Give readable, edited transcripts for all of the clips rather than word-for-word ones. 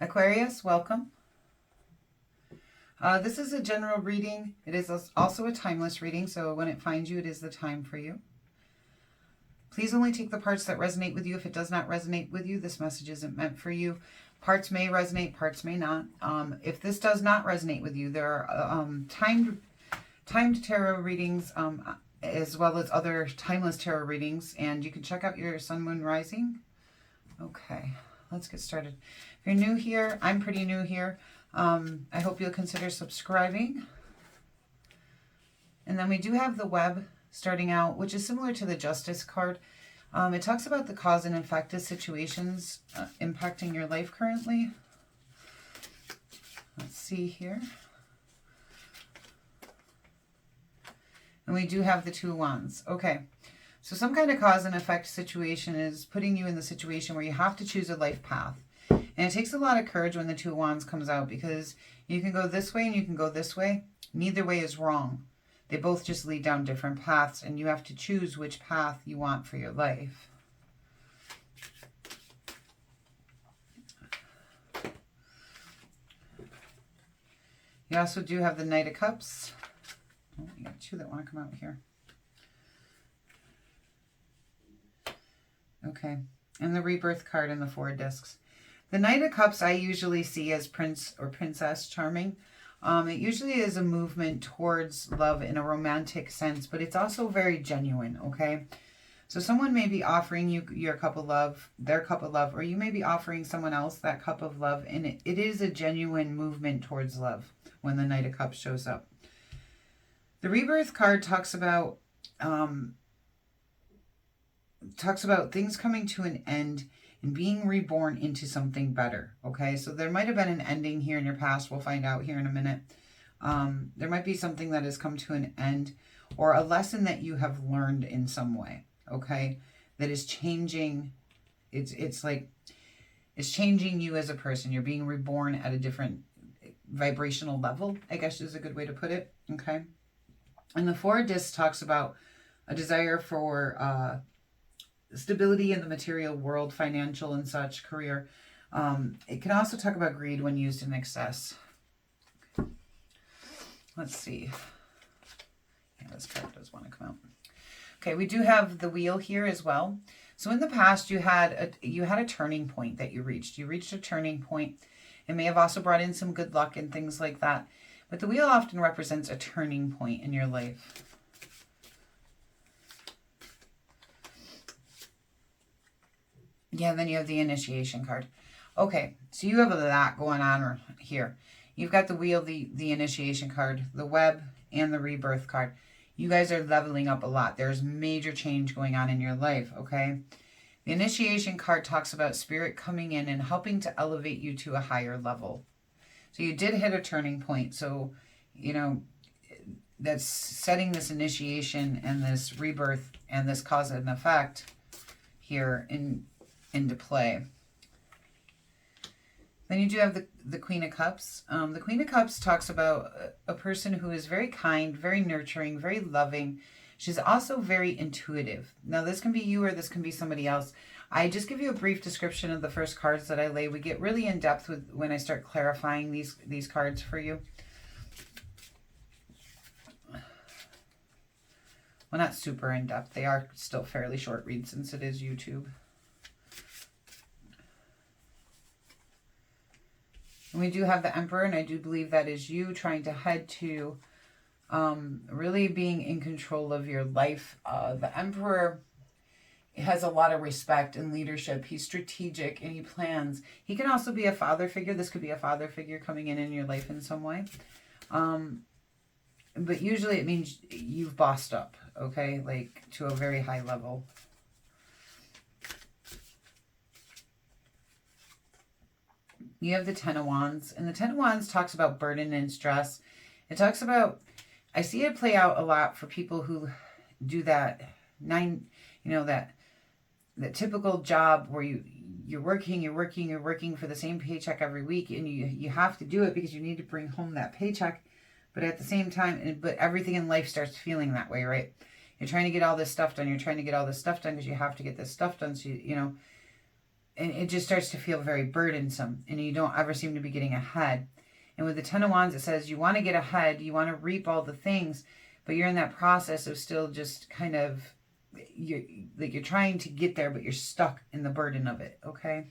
Aquarius, welcome. This is a general reading. It is also a timeless reading, so when it finds you, it is the time for you. Please only take the parts that resonate with you. If it does not resonate with you, this message isn't meant for you. Parts may resonate, parts may not. If this does not resonate with you, there are timed tarot readings as well as other timeless tarot readings, and you can check out your sun, moon, rising. Okay, let's get started. If you're new here, I'm pretty new here. I hope you'll consider subscribing. And then we do have the web starting out, which is similar to the Justice card. It talks about the cause and effect of situations impacting your life currently. Let's see here. And we do have the Two of Wands. Okay, so some kind of cause and effect situation is putting you in the situation where you have to choose a life path. And it takes a lot of courage when the Two of Wands comes out, because you can go this way and you can go this way. Neither way is wrong. They both just lead down different paths, and you have to choose which path you want for your life. You also do have the Knight of Cups. Oh, you got two that want to come out here. Okay, and the Rebirth card and the Four of Discs. The Knight of Cups I usually see as Prince or Princess Charming. It usually is a movement towards love in a romantic sense, but it's also very genuine, okay? So someone may be offering you your cup of love, their cup of love, or you may be offering someone else that cup of love, and it is a genuine movement towards love when the Knight of Cups shows up. The Rebirth card talks about things coming to an end and being reborn into something better, okay? So there might have been an ending here in your past. We'll find out here in a minute. There might be something that has come to an end, or a lesson that you have learned in some way, okay? That is changing. It's like it's changing you as a person. You're being reborn at a different vibrational level, I guess is a good way to put it, okay? And the Four of Discs talks about a desire for stability in the material world, financial and such, career. It can also talk about greed when used in excess. Okay. Let's see. Yeah, this card does want to come out. Okay, we do have the Wheel here as well. So in the past, you had a turning point that you reached. You reached a turning point. It may have also brought in some good luck and things like that. But the Wheel often represents a turning point in your life. Yeah, then you have the Initiation card. Okay, so you have a lot going on here. You've got the Wheel, the Initiation card, the Web, and the Rebirth card. You guys are leveling up a lot. There's major change going on in your life, okay? The Initiation card talks about Spirit coming in and helping to elevate you to a higher level. So you did hit a turning point. So, you know, that's setting this initiation and this rebirth and this cause and effect here into play. Then you do have the Queen of Cups. The Queen of Cups talks about a person who is very kind, very nurturing, very loving. She's also very intuitive. Now, this can be you or this can be somebody else. I just give you a brief description of the first cards that I lay. We get really in depth with when I start clarifying these cards for you. Well, not super in depth. They are still fairly short reads since it is YouTube. And we do have the Emperor, and I do believe that is you trying to head to really being in control of your life. The Emperor has a lot of respect and leadership. He's strategic and he plans. He can also be a father figure. This could be a father figure coming in your life in some way. But usually it means you've bossed up, okay? Like to a very high level. You have the Ten of Wands, and the Ten of Wands talks about burden and stress. It talks about, I see it play out a lot for people who do that that typical job where you're working for the same paycheck every week, and you have to do it because you need to bring home that paycheck. But at the same time, but everything in life starts feeling that way, right? You're trying to get all this stuff done. You're trying to get all this stuff done because you have to get this stuff done. So, and it just starts to feel very burdensome, and you don't ever seem to be getting ahead. And with the Ten of Wands, it says you want to get ahead, you want to reap all the things, but you're in that process of still just kind of, you're trying to get there, but you're stuck in the burden of it, okay?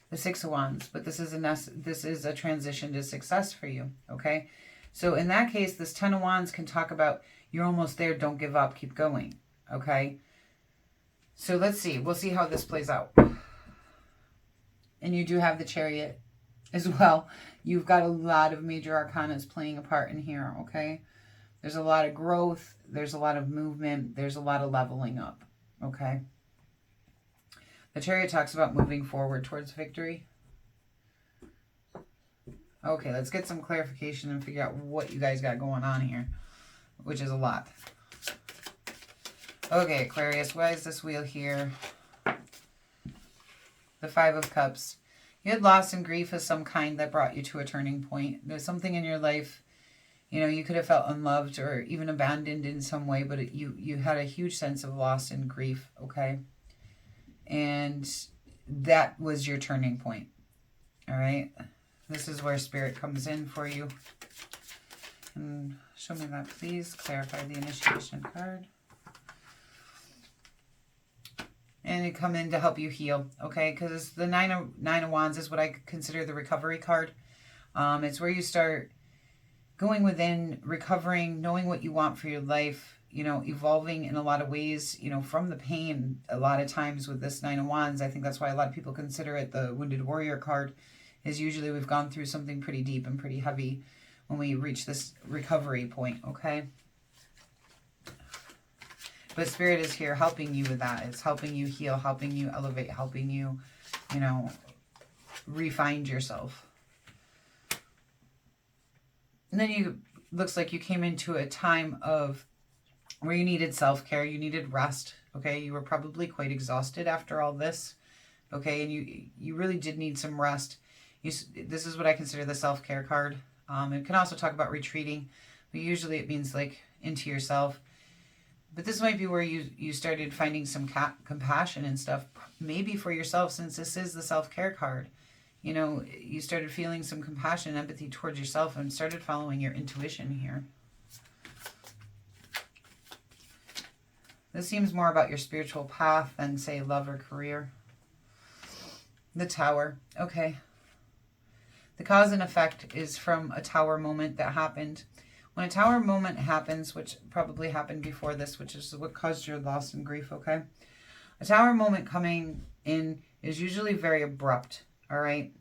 The Six of Wands, but this is a transition to success for you, okay? So in that case, this Ten of Wands can talk about you're almost there, don't give up, keep going, okay? So let's see. We'll see how this plays out. And you do have the Chariot as well. You've got a lot of major arcanas playing a part in here, okay? There's a lot of growth. There's a lot of movement. There's a lot of leveling up, okay? The Chariot talks about moving forward towards victory. Okay, let's get some clarification and figure out what you guys got going on here, which is a lot. Okay, Aquarius, why is this wheel here? The Five of Cups. You had loss and grief of some kind that brought you to a turning point. There's something in your life, you know, you could have felt unloved or even abandoned in some way, but you had a huge sense of loss and grief, okay? And that was your turning point, all right? This is where Spirit comes in for you. And show me that, please. Clarify the initiation card. And it come in to help you heal, okay? Because the Nine of Wands is what I consider the recovery card. It's where you start going within, recovering, knowing what you want for your life, you know, evolving in a lot of ways, you know, from the pain. A lot of times with this Nine of Wands, I think that's why a lot of people consider it the Wounded Warrior card, is usually we've gone through something pretty deep and pretty heavy when we reach this recovery point, okay? But Spirit is here helping you with that. It's helping you heal, helping you elevate, helping you, you know, refine yourself. And then looks like you came into a time of where you needed self-care, you needed rest, okay? You were probably quite exhausted after all this, okay? And you really did need some rest. This is what I consider the self-care card. It can also talk about retreating, but usually it means like into yourself. But this might be where you started finding some compassion and stuff, maybe for yourself, since this is the self-care card. You know, you started feeling some compassion and empathy towards yourself and started following your intuition here. This seems more about your spiritual path than, say, love or career. The Tower. Okay. The cause and effect is from a Tower moment that happened. When a Tower moment happens, which probably happened before this, which is what caused your loss and grief, okay? A Tower moment coming in is usually very abrupt, all right?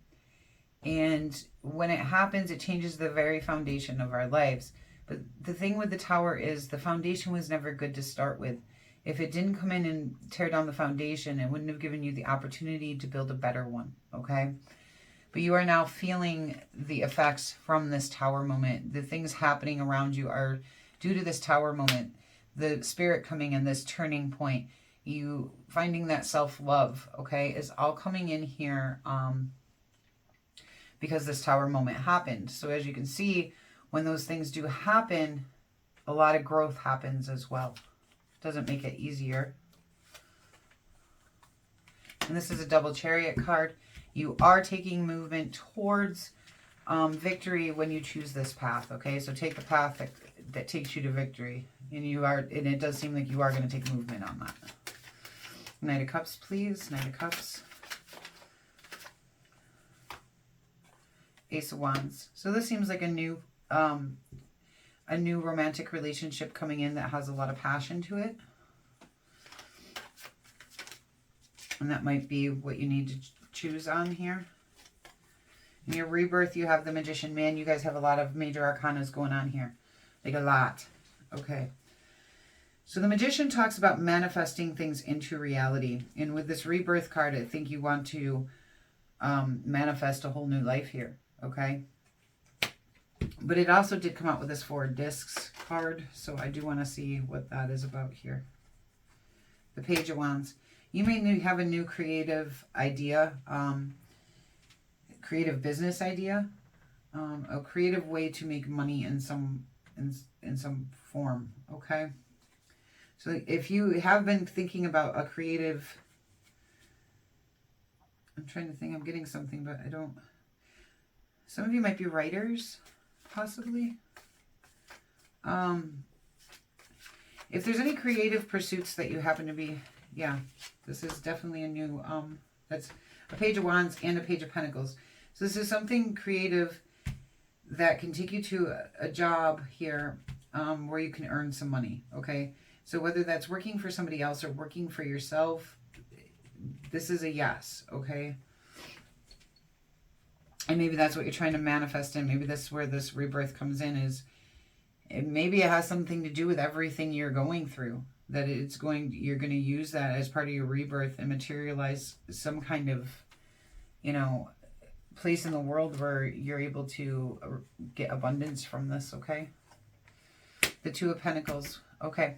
And when it happens, it changes the very foundation of our lives. But the thing with the Tower is the foundation was never good to start with. If it didn't come in and tear down the foundation, it wouldn't have given you the opportunity to build a better one, okay? But you are now feeling the effects from this Tower moment. The things happening around you are due to this Tower moment. The Spirit coming in, this turning point, you finding that self-love, okay, is all coming in here because this Tower moment happened. So as you can see, when those things do happen, a lot of growth happens as well. Doesn't make it easier. And this is a double Chariot card. You are taking movement towards victory when you choose this path, okay? So take the path that takes you to victory. And it does seem like you are going to take movement on that. Knight of Cups, please. Knight of Cups. Ace of Wands. So this seems like a new romantic relationship coming in that has a lot of passion to it. And that might be what you need to choose on here. In your rebirth, you have the Magician. Man, you guys have a lot of major arcanas going on here. Like a lot. Okay. So the Magician talks about manifesting things into reality. And with this rebirth card, I think you want to manifest a whole new life here. Okay. But it also did come out with this Four Discs card. So I do want to see what that is about here. The Page of Wands. You may have a new creative idea, creative business idea, a creative way to make money in some form, okay? So if you have been thinking about a creative, I'm trying to think, I'm getting something, but I don't. Some of you might be writers, possibly. If there's any creative pursuits that you happen to be, yeah, this is definitely a new, that's a Page of Wands and a Page of Pentacles. So this is something creative that can take you to a job here where you can earn some money, okay? So whether that's working for somebody else or working for yourself, this is a yes, okay? And maybe that's what you're trying to manifest in. Maybe this is where this rebirth comes in, is maybe it has something to do with everything you're going through. That you're going to use that as part of your rebirth and materialize some kind of, you know, place in the world where you're able to get abundance from this, okay? The Two of Pentacles, okay.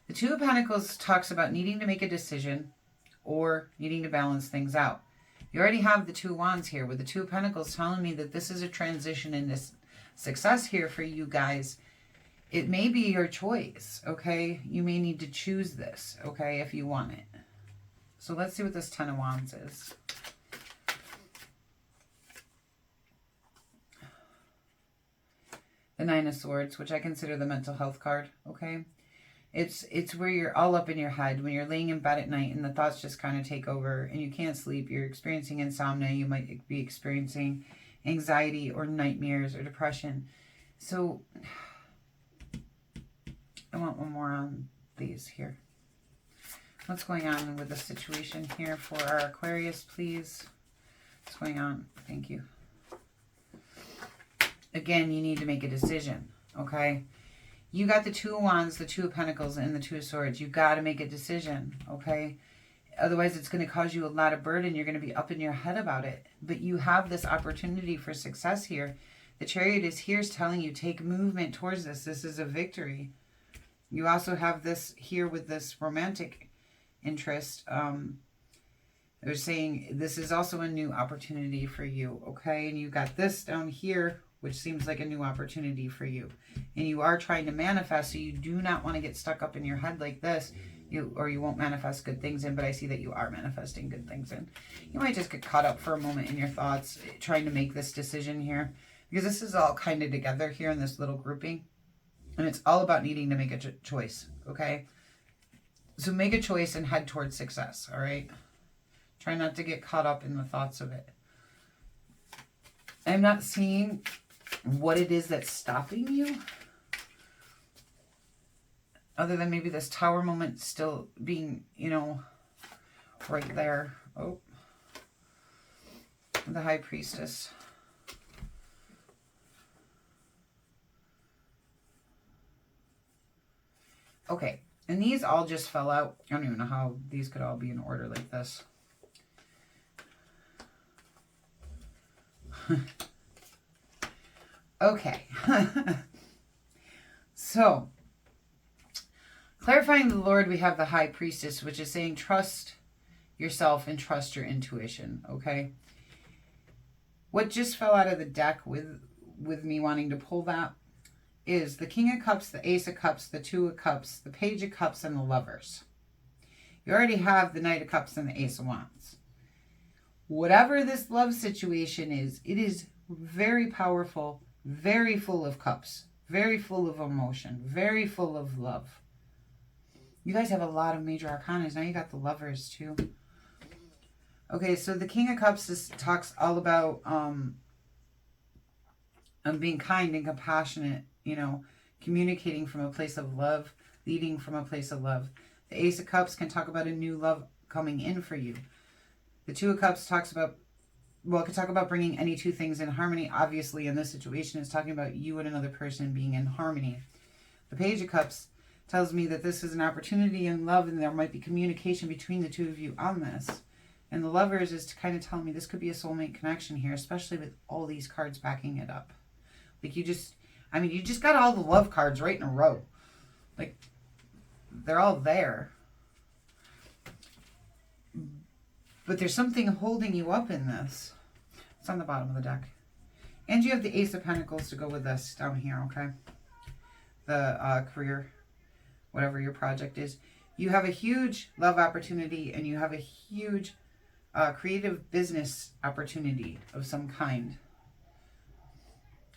The Two of Pentacles talks about needing to make a decision or needing to balance things out. You already have the Two of Wands here with the Two of Pentacles telling me that this is a transition in this success here for you guys. It may be your choice, okay? You may need to choose this, okay, if you want it. So let's see what this Ten of Wands is. The Nine of Swords, which I consider the mental health card, okay? It's where you're all up in your head when you're laying in bed at night and the thoughts just kind of take over and you can't sleep. You're experiencing insomnia. You might be experiencing anxiety or nightmares or depression. So I want one more on these here. What's going on with the situation here for our Aquarius, please? What's going on? Thank you. Again, you need to make a decision, okay? You got the Two of Wands, the Two of Pentacles, and the Two of Swords. You got to make a decision, okay? Otherwise, it's going to cause you a lot of burden. You're going to be up in your head about it. But you have this opportunity for success here. The Chariot is here telling you, take movement towards this. This is a victory. You also have this here with this romantic interest. They're saying this is also a new opportunity for you, okay? And you got this down here, which seems like a new opportunity for you. And you are trying to manifest, so you do not want to get stuck up in your head like this, or you won't manifest good things in, but I see that you are manifesting good things in. You might just get caught up for a moment in your thoughts, trying to make this decision here, because this is all kind of together here in this little grouping. And it's all about needing to make a choice, okay? So make a choice and head towards success, all right? Try not to get caught up in the thoughts of it. I'm not seeing what it is that's stopping you, other than maybe this Tower moment still being, you know, right there. Oh, the High Priestess. Okay, and these all just fell out. I don't even know how these could all be in order like this. Okay. So, clarifying the Lord, we have the High Priestess, which is saying trust yourself and trust your intuition, okay? What just fell out of the deck with me wanting to pull that is the King of Cups, the Ace of Cups, the Two of Cups, the Page of Cups, and the Lovers. You already have the Knight of Cups and the Ace of Wands. Whatever this love situation is, it is very powerful, very full of cups, very full of emotion, very full of love. You guys have a lot of major arcanas. Now you got the Lovers too. Okay, so the King of Cups talks all about being kind and compassionate, you know, communicating from a place of love, leading from a place of love. The Ace of Cups can talk about a new love coming in for you. The Two of Cups talks about, well, it could talk about bringing any two things in harmony. Obviously, in this situation, it's talking about you and another person being in harmony. The Page of Cups tells me that this is an opportunity in love and there might be communication between the two of you on this. And the Lovers is to kind of tell me this could be a soulmate connection here, especially with all these cards backing it up. Like you just got all the love cards right in a row. Like, they're all there. But there's something holding you up in this. It's on the bottom of the deck. And you have the Ace of Pentacles to go with this down here, okay? The career. whatever your project is. You have a huge love opportunity, and you have a huge creative business opportunity of some kind.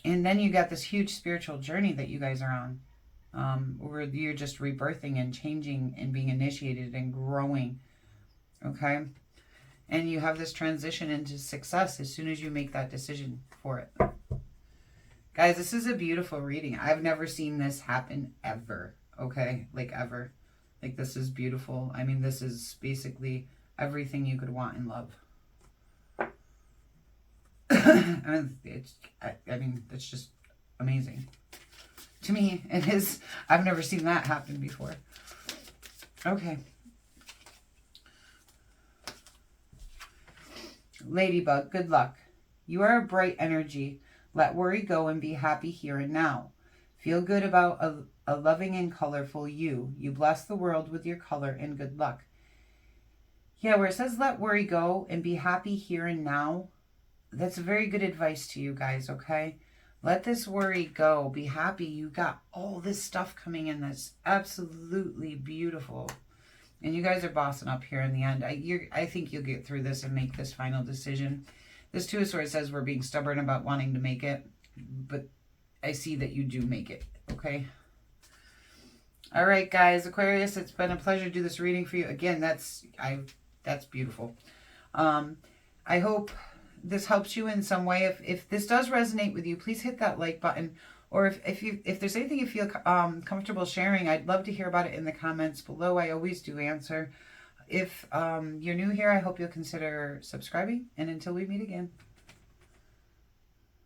And then you got this huge spiritual journey that you guys are on, where you're just rebirthing and changing and being initiated and growing, okay? And you have this transition into success as soon as you make that decision for it. Guys, this is a beautiful reading. I've never seen this happen ever, okay? Like, ever. Like, this is beautiful. I mean, this is basically everything you could want in love. I mean, it's just amazing. To me, it is. I've never seen that happen before. Okay. Ladybug, good luck. You are a bright energy. Let worry go and be happy here and now. Feel good about a loving and colorful you. You bless the world with your color and good luck. Yeah, where it says let worry go and be happy here and now, that's very good advice to you guys, okay? Let this worry go. Be happy. You got all this stuff coming in that's absolutely beautiful. And you guys are bossing up here in the end. I think you'll get through this and make this final decision. This Two of Swords says we're being stubborn about wanting to make it. But I see that you do make it, okay? All right, guys. Aquarius, it's been a pleasure to do this reading for you. Again, that's beautiful. I hope this helps you in some way. If this does resonate with you, please hit that like button. Or if there's anything you feel comfortable sharing, I'd love to hear about it in the comments below. I always do answer. If you're new here, I hope you'll consider subscribing. And until we meet again.